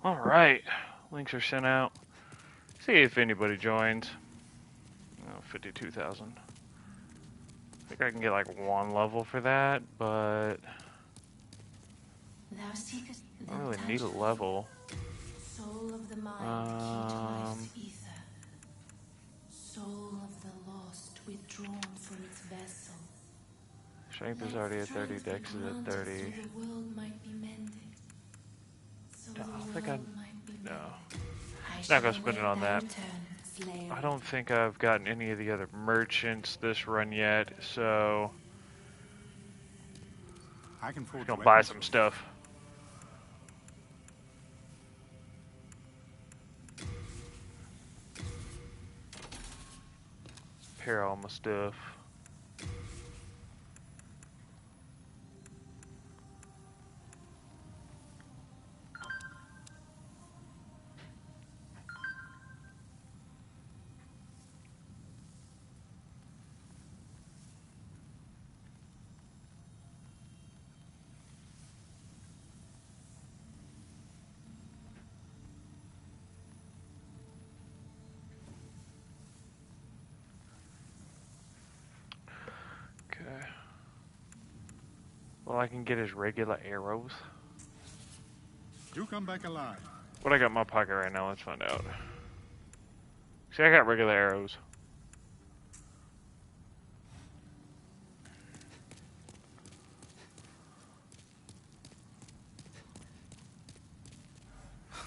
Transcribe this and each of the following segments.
Alright. Links are sent out. See if anybody joins. Oh, 52,000. I think I can get like one level for that, but I don't really need a level. Soul of the mind, key to life's ether. Soul of the lost, withdrawn from its vessel. Strength is already at 30, Dex is at 30. So the world might be mended. No, I don't think no. Not gonna spend it on that. I don't think I've gotten any of the other merchants this run yet, so I can I'm gonna buy some stuff. Repair all my stuff. Well, I can get his regular arrows. You come back alive. What I got in my pocket right now, let's find out. See, I got regular arrows.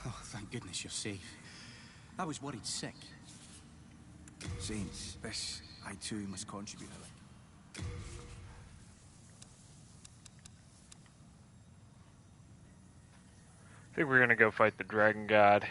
Oh, thank goodness you're safe. I was worried sick. Saints, this I too must contribute a little. I think we're gonna go fight the dragon god.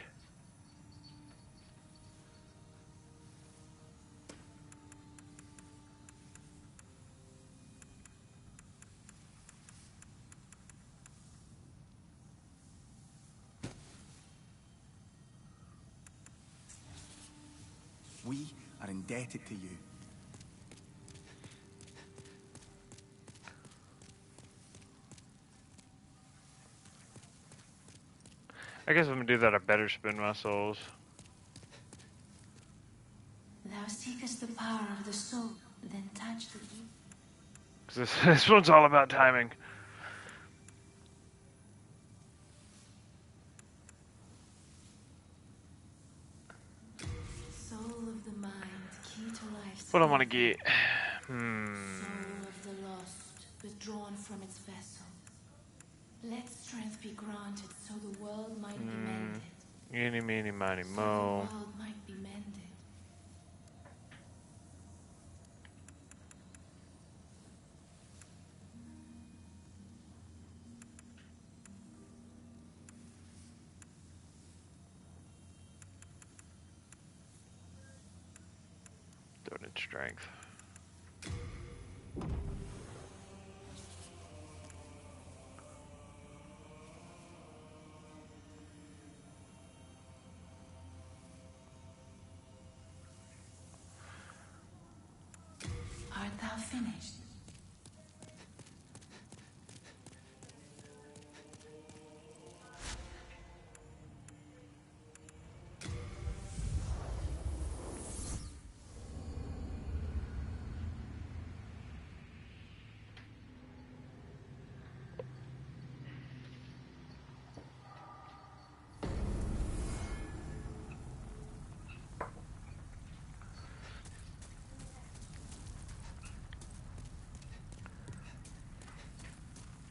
We are indebted to you. I guess I'm gonna do that. I better spend my souls. Thou seekest the power of the soul, then touch the deep. 'Cause this one's all about timing. Soul of the mind, key to life's What I want to get? Soul of the lost, withdrawn from its vessel. Let strength be granted so the world might be mended. Eeny, meeny, miny, So mo. the world might be mended. Don't need strength. Art thou finished?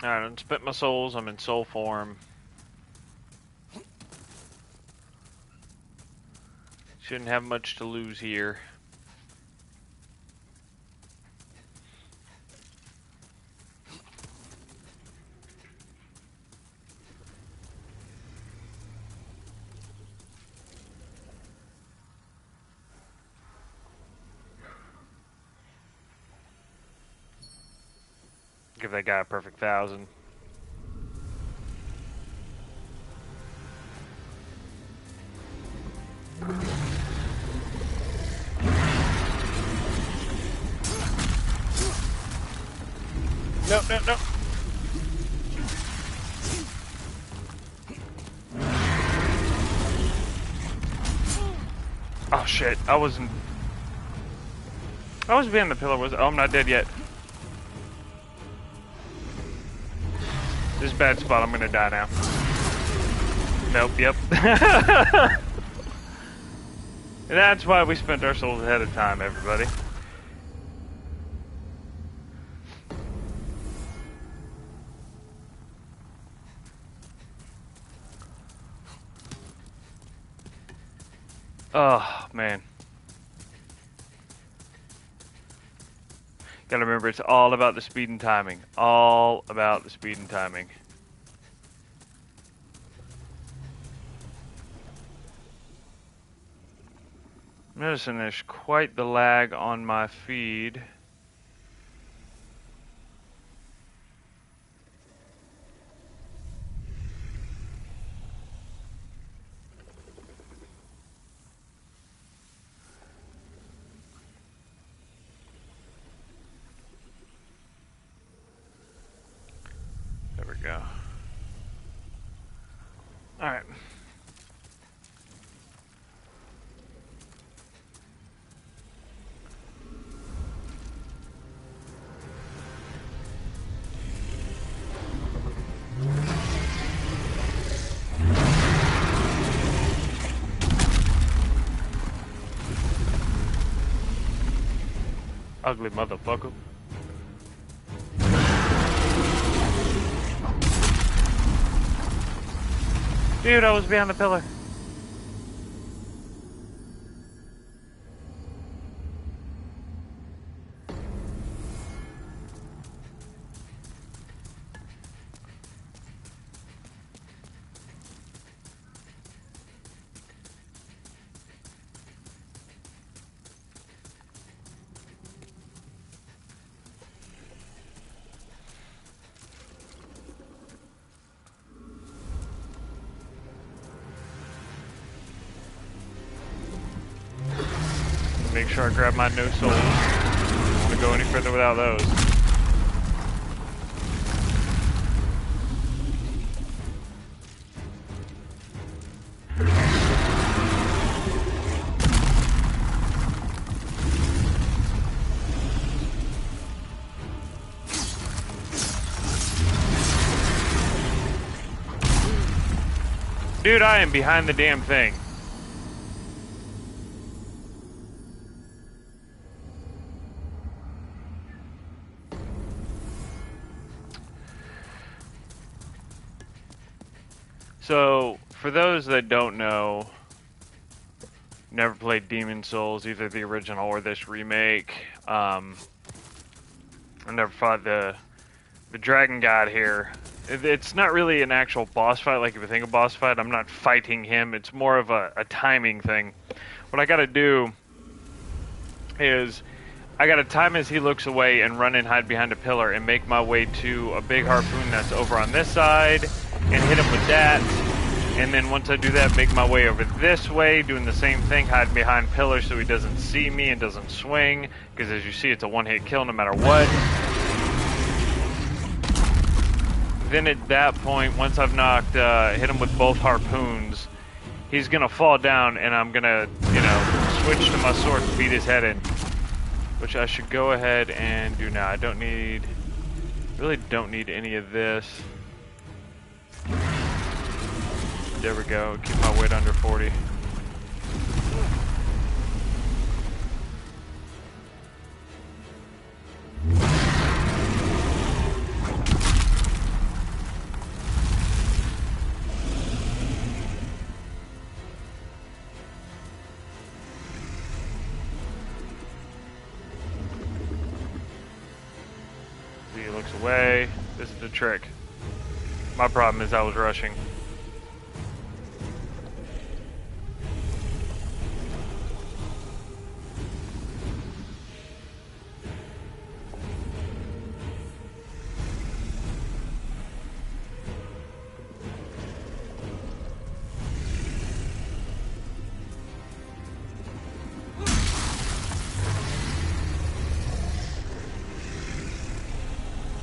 Alright, I spent my souls. I'm in soul form. Shouldn't have much to lose here. Give that guy a perfect 1,000. No, no, no. shit. I was behind the pillar. Oh, I'm not dead yet. This is a bad spot. I'm gonna die now. Nope, yep. That's why we spent our souls ahead of time, everybody. Oh, man. Gotta remember, it's all about the speed and timing. All about the speed and timing. I'm noticing there's quite the lag on my feed. There we go. Alright. Ugly motherfucker. Dude, I was behind the pillar. Make sure I grab my no souls. I don't want to go any further without those. Dude, I am behind the damn thing. So, for those that don't know, never played Demon Souls, either the original or this remake. I never fought the Dragon God here. It's not really an actual boss fight, like if you think of boss fight, I'm not fighting him. It's more of a timing thing. What I gotta do is, I gotta time as he looks away and run and hide behind a pillar and make my way to a big harpoon that's over on this side and hit him with that. And then once I do that, make my way over this way, doing the same thing, hide behind pillars so he doesn't see me and doesn't swing. Because as you see, it's a one-hit kill no matter what. Then at that point, once I've knocked, hit him with both harpoons, he's gonna fall down and I'm gonna, you know, switch to my sword and beat his head in. Which I should go ahead and do now. I don't need, really don't need any of this. There we go, keep my weight under 40. He looks away. This is the trick. My problem is I was rushing.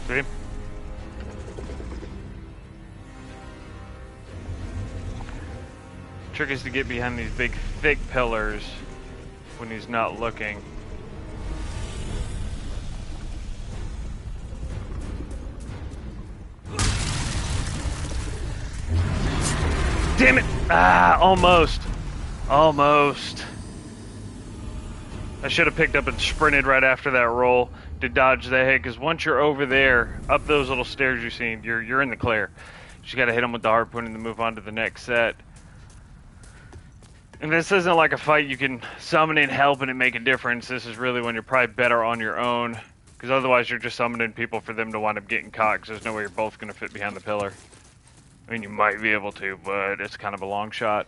See? Trick is to get behind these big thick pillars when he's not looking. Damn it! Ah, almost. Almost. I should have picked up and sprinted right after that roll to dodge the hit, because once you're over there, up those little stairs you've seen, you're in the clear. You just gotta hit them with the harpoon and then move on to the next set. And this isn't like a fight you can summon in help and it make a difference. This is really when you're probably better on your own, because otherwise you're just summoning people for them to wind up getting caught, because there's no way you're both gonna fit behind the pillar. I mean, you might be able to, but it's kind of a long shot.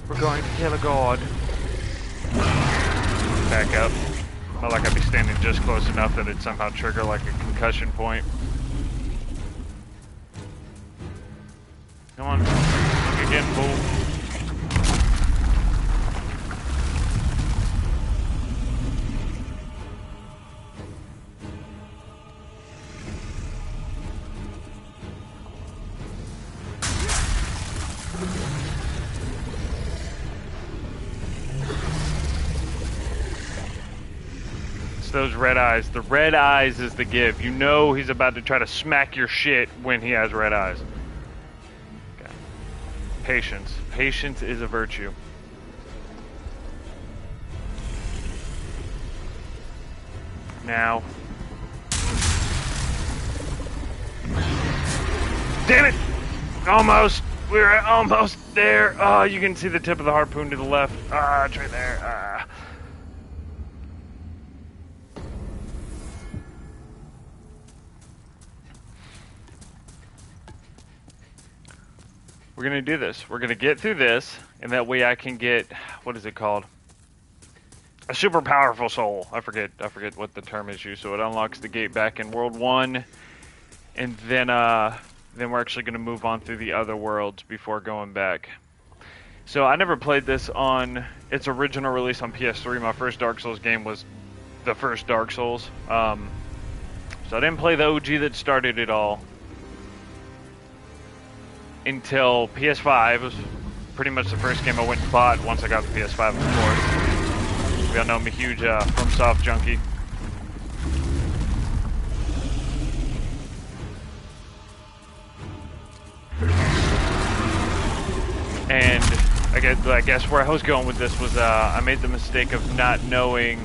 We're going to kill a god. Back up. Not like I'd be standing just close enough that it'd somehow trigger like a concussion point. Come on. Look again, fool. Those red eyes. The red eyes is the give. You know he's about to try to smack your shit when he has red eyes. Okay. Patience. Patience is a virtue. Now. Damn it! Almost! We're almost there! Oh, you can see the tip of the harpoon to the left. Ah, it's right there. Ah. We're gonna do this. We're gonna get through this, and that way I can get, what is it called? A super powerful soul. I forget what the term is used. So it unlocks the gate back in World 1, and then we're actually gonna move on through the other worlds before going back. So I never played this on its original release on PS3. My first Dark Souls game was the first Dark Souls. So I didn't play the OG that started it all until PS5. It was pretty much the first game I went and bought once I got the PS5, of course. We all know I'm a huge FromSoft junkie. And I guess where I was going with this was I made the mistake of not knowing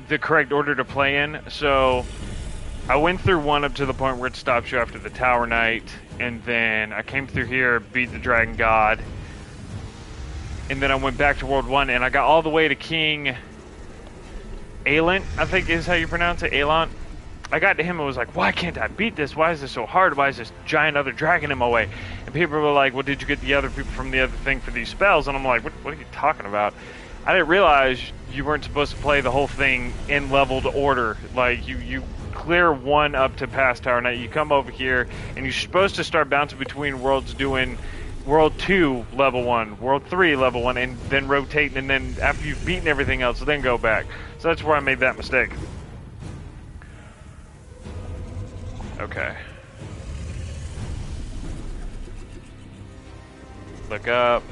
the correct order to play in. So I went through 1 up to the point where it stops you after the Tower Knight, and then I came through here, beat the Dragon God, and then I went back to World 1, and I got all the way to King Aelant, I think is how you pronounce it, Aelant. I got to him and was like, why can't I beat this? Why is this so hard? Why is this giant other dragon in my way? And people were like, well, did you get the other people from the other thing for these spells? And I'm like, what are you talking about? I didn't realize you weren't supposed to play the whole thing in leveled order. Like, you clear 1 up to past Tower Knight, you come over here, and you're supposed to start bouncing between worlds doing World 2 level 1, World 3 level 1, and then rotating, and then after you've beaten everything else, then go back. So that's where I made that mistake. Okay. Look up.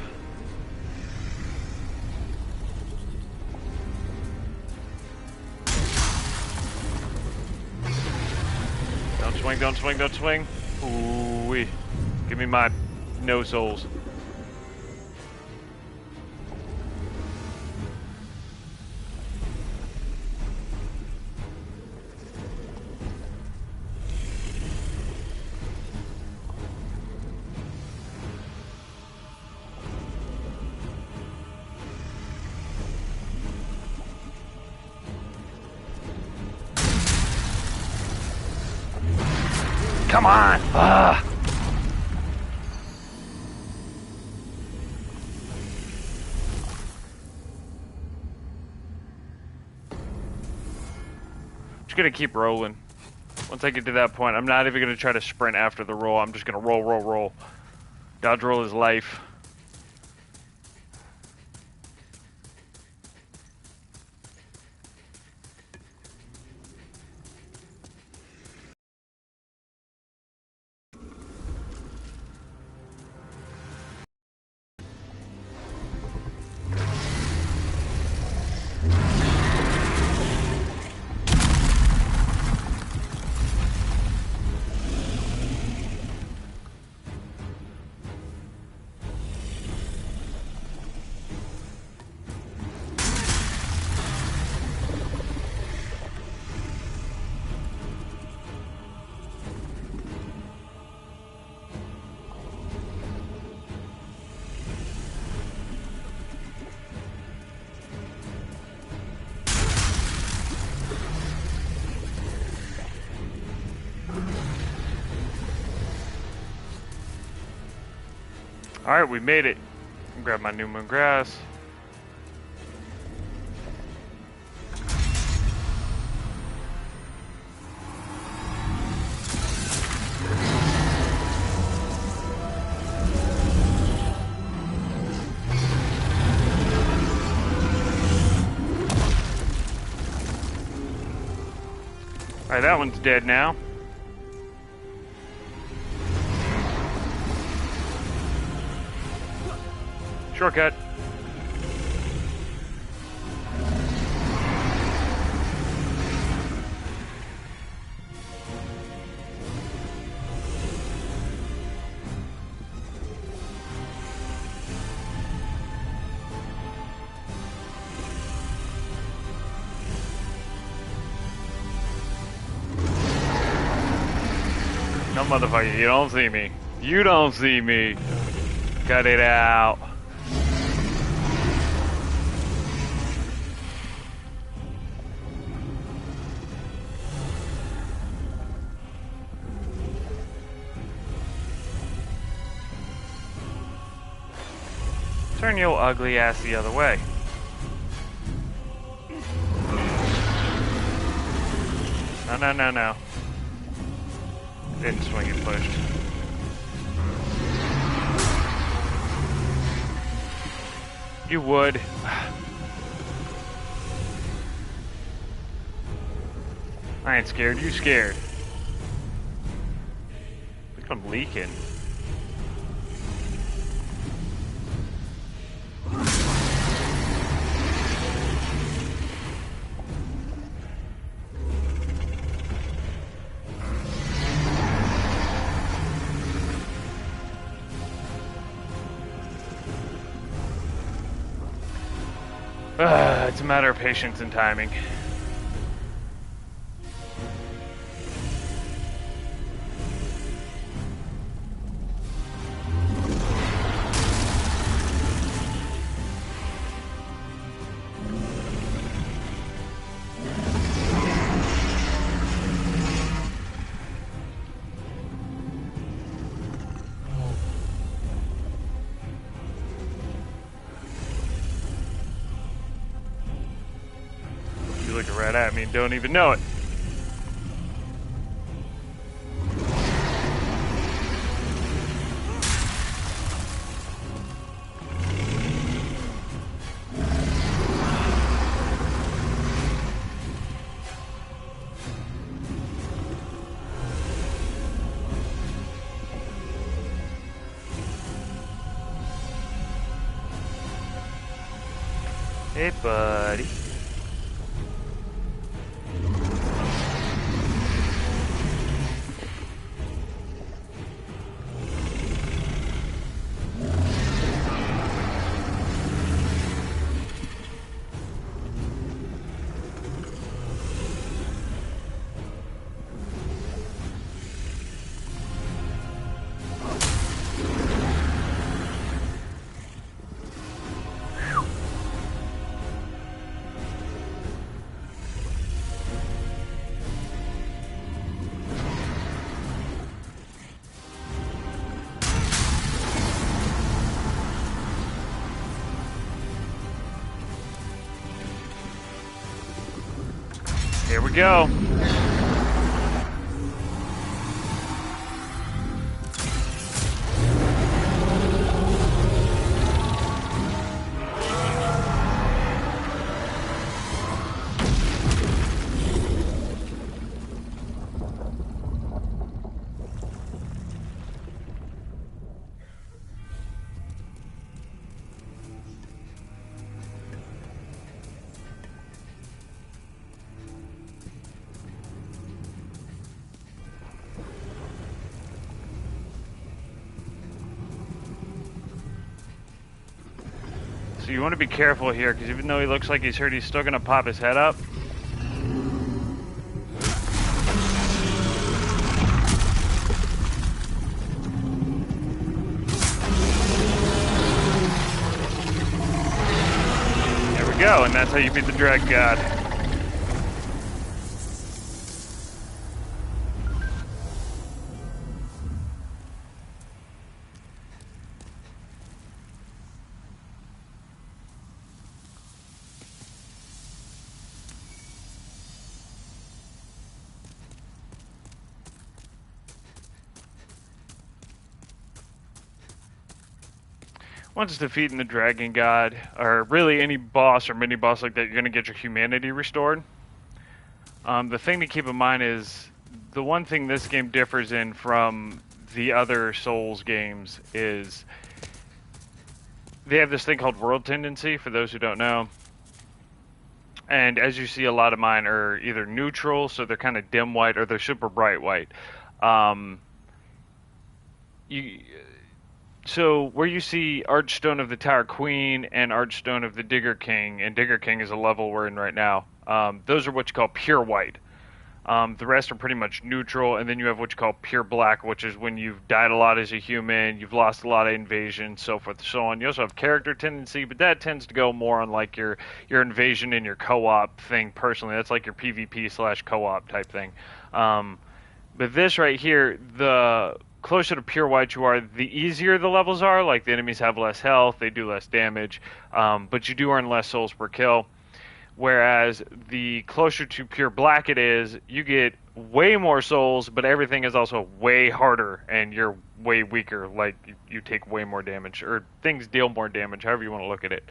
Don't swing, don't swing, don't swing. Ooh-wee. Give me my no souls. Come on! Ah! Just gonna keep rolling. Once I get to that point, I'm not even gonna try to sprint after the roll. I'm just gonna roll, roll, roll. Dodge roll is life. Alright, we made it. Grab my new moon grass. Alright, that one's dead now. Shortcut. No, motherfucker, you don't see me. You don't see me. Cut it out. Turn your ugly ass the other way. No, no, no, no. Didn't swing it pushed. You would. I ain't scared, you scared. I think I'm leaking. It's a matter of patience and timing. Looking right at me and don't even know it. Hey, buddy. Here we go. So you want to be careful here, because even though he looks like he's hurt, he's still going to pop his head up. There we go, and that's how you beat the Dread God. once defeating the Dragon God, or really any boss or mini boss like that, you're gonna get your humanity restored. The thing to keep in mind is the one thing this game differs in from the other Souls games is they have this thing called world tendency, for those who don't know. And as you see, a lot of mine are either neutral, so they're kind of dim white, or they're super bright white. So where you see Archstone of the Tower Queen and Archstone of the Digger King, and Digger King is a level we're in right now, those are what you call pure white. The rest are pretty much neutral, and then you have what you call pure black, which is when you've died a lot as a human, you've lost a lot of invasion, so forth and so on. You also have character tendency, but that tends to go more on like your invasion and your co-op thing personally. That's like your PvP / co-op type thing. But this right here, the closer to pure white you are, the easier the levels are. Like the enemies have less health, they do less damage, but you do earn less souls per kill. Whereas the closer to pure black it is, you get way more souls, but everything is also way harder, and you're way weaker. Like, you take way more damage, or things deal more damage, however you want to look at it.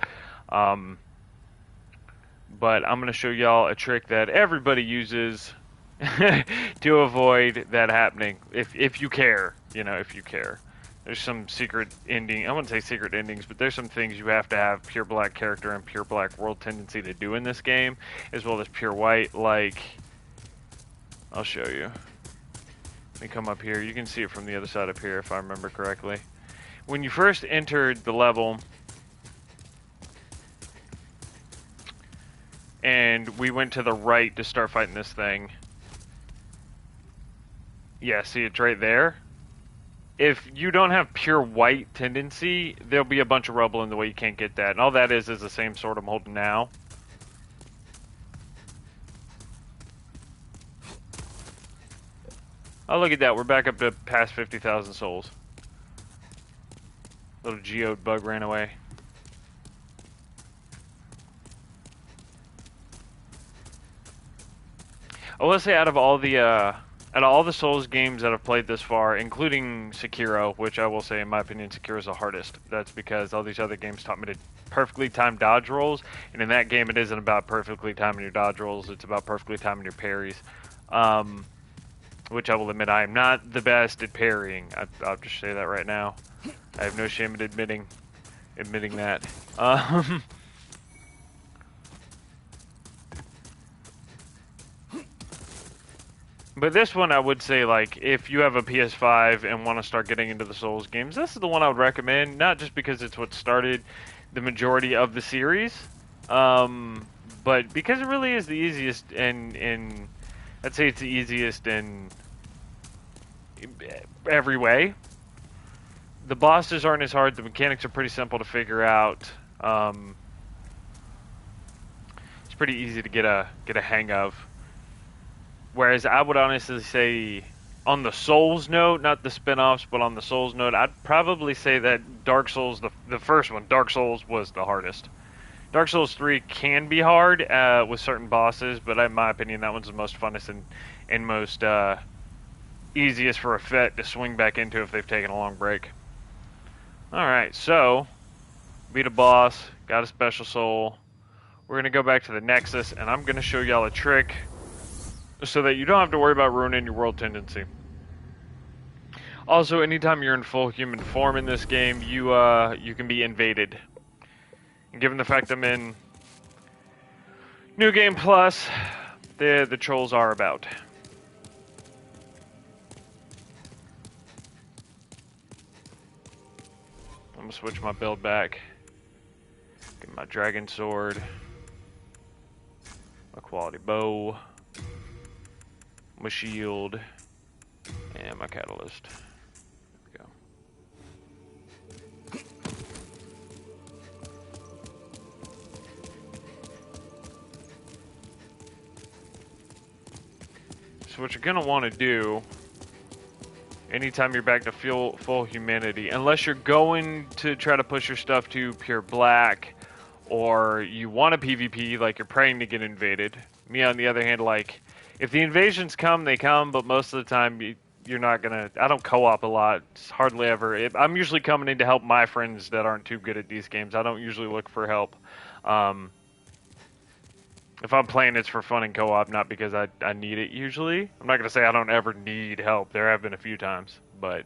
But I'm going to show y'all a trick that everybody uses to avoid that happening, if you care, if you care. There's some secret ending. I wouldn't say secret endings, but there's some things you have to have pure black character and pure black world tendency to do in this game, as well as pure white. Like, I'll show you. Let me come up here. You can see it from the other side up here, if I remember correctly. When you first entered the level, and we went to the right to start fighting this thing. Yeah, see it's right there? If you don't have pure white tendency, there'll be a bunch of rubble in the way you can't get that. And all that is the same sword I'm holding now. Oh, look at that. We're back up to past 50,000 souls. Little geode bug ran away. I will say out of all the Souls games that I've played this far, including Sekiro, which I will say, in my opinion, Sekiro is the hardest. That's because all these other games taught me to perfectly time dodge rolls, and in that game it isn't about perfectly timing your dodge rolls, it's about perfectly timing your parries. Which I will admit I am not the best at parrying. I'll just say that right now. I have no shame in admitting that. But this one, I would say, like, if you have a PS5 and want to start getting into the Souls games, this is the one I would recommend. Not just because it's what started the majority of the series, but because it really is the easiest, and I'd say it's the easiest in every way. The bosses aren't as hard. The mechanics are pretty simple to figure out. It's pretty easy to get a hang of. Whereas I would honestly say, on the Souls note, not the spin-offs, but on the Souls note, I'd probably say that Dark Souls, the first one, Dark Souls, was the hardest. Dark Souls 3 can be hard with certain bosses, but in my opinion, that one's the most funnest and most easiest for a FET to swing back into if they've taken a long break. Alright, so, beat a boss, got a special soul. We're going to go back to the Nexus, and I'm going to show y'all a trick so that you don't have to worry about ruining your world tendency. Also, anytime you're in full human form in this game, you can be invaded. And given the fact I'm in New Game Plus, the trolls are about. I'm gonna switch my build back. Get my dragon sword, my quality bow, my shield, and my catalyst. There we go. So what you're gonna want to do anytime you're back to full humanity, unless you're going to try to push your stuff to pure black, or you want a PvP, like you're praying to get invaded. Me, on the other hand, like, if the invasions come, they come, but most of the time, you're not gonna. I don't co-op a lot. It's hardly ever. I'm usually coming in to help my friends that aren't too good at these games. I don't usually look for help. If I'm playing, it's for fun and co-op, not because I need it usually. I'm not gonna say I don't ever need help. There have been a few times, but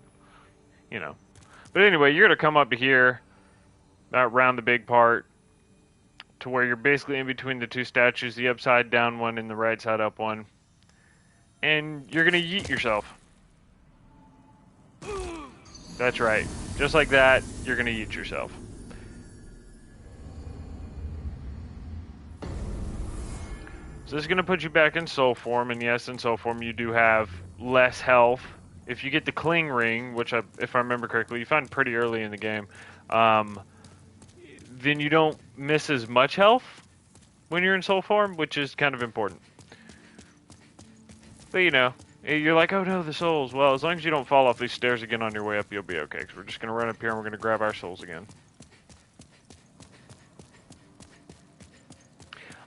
you know. But anyway, you're gonna come up to here, around the big part, to where you're basically in between the two statues, the upside down one and the right side up one. And you're gonna yeet yourself. That's right. Just like that, you're gonna yeet yourself. So this is gonna put you back in soul form, and yes, in soul form you do have less health. If you get the cling ring, which if I remember correctly, you find pretty early in the game, then you don't miss as much health when you're in soul form, which is kind of important. But you know, you're like, oh no, the souls. Well, as long as you don't fall off these stairs again on your way up, you'll be okay. Because we're just going to run up here and we're going to grab our souls again.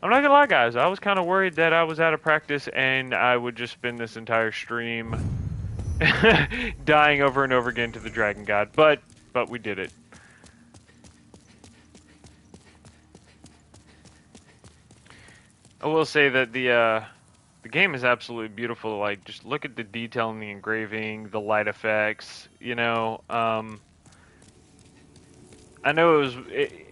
I'm not going to lie, guys. I was kind of worried that I was out of practice and I would just spend this entire stream dying over and over again to the Dragon God. But we did it. I will say that the game is absolutely beautiful. Like, just look at the detail in the engraving, the light effects, you know. I know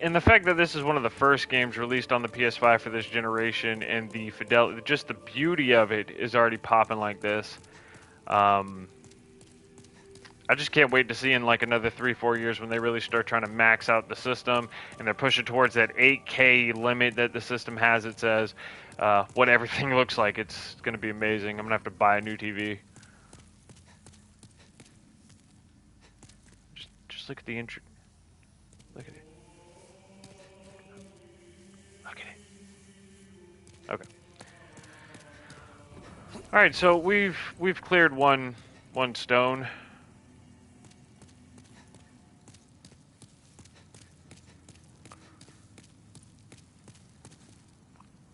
and the fact that this is one of the first games released on the PS5 for this generation, and the fidelity, just the beauty of it is already popping like this. I just can't wait to see in like another 3-4 years when they really start trying to max out the system, and they're pushing towards that 8K limit that the system has, it says. What everything looks like. It's going to be amazing. I'm going to have to buy a new TV. Just look at the intro. Look at it. Look at it. Okay. All right, so we've cleared one stone.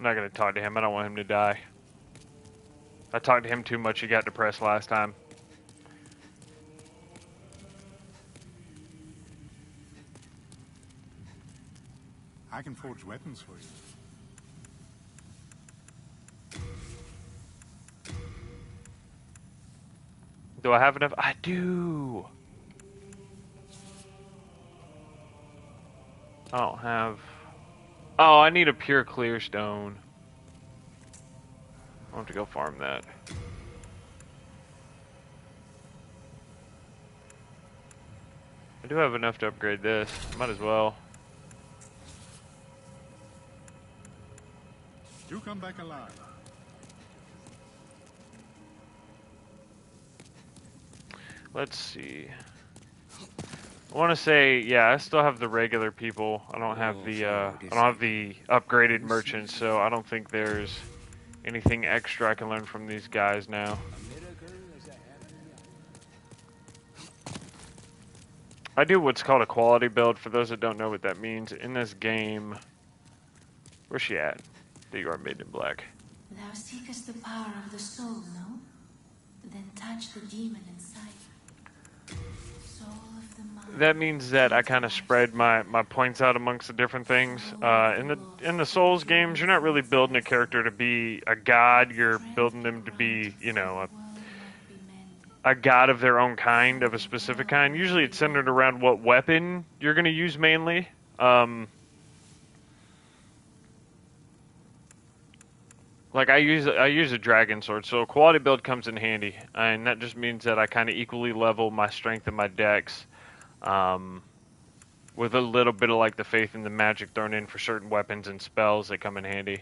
I'm not going to talk to him. I don't want him to die. I talked to him too much. He got depressed last time. I can forge weapons for you. Do I have enough? I do. I don't have... Oh, I need a pure clear stone. I'll have to go farm that. I do have enough to upgrade this. Might as well. You come back alive. Let's see. I want to say, yeah, I still have the regular people. I don't have the upgraded merchants, so I don't think there's anything extra I can learn from these guys now. I do what's called a quality build. For those that don't know what that means, in this game, where's she at? There you are, Maiden in Black. Thou seekest the power of the soul, no? Then touch the demon inside. Soul of the mind. That means that I kind of spread my points out amongst the different things. In the Souls games, you're not really building a character to be a god. You're building them to be, you know, a god of their own kind, of a specific kind. Usually it's centered around what weapon you're going to use mainly. Like I use a dragon sword, so a quality build comes in handy, and that just means that I kind of equally level my strength and my dex, with a little bit of like the faith and the magic thrown in for certain weapons and spells that come in handy.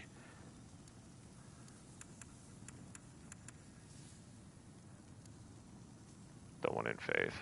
The one in faith.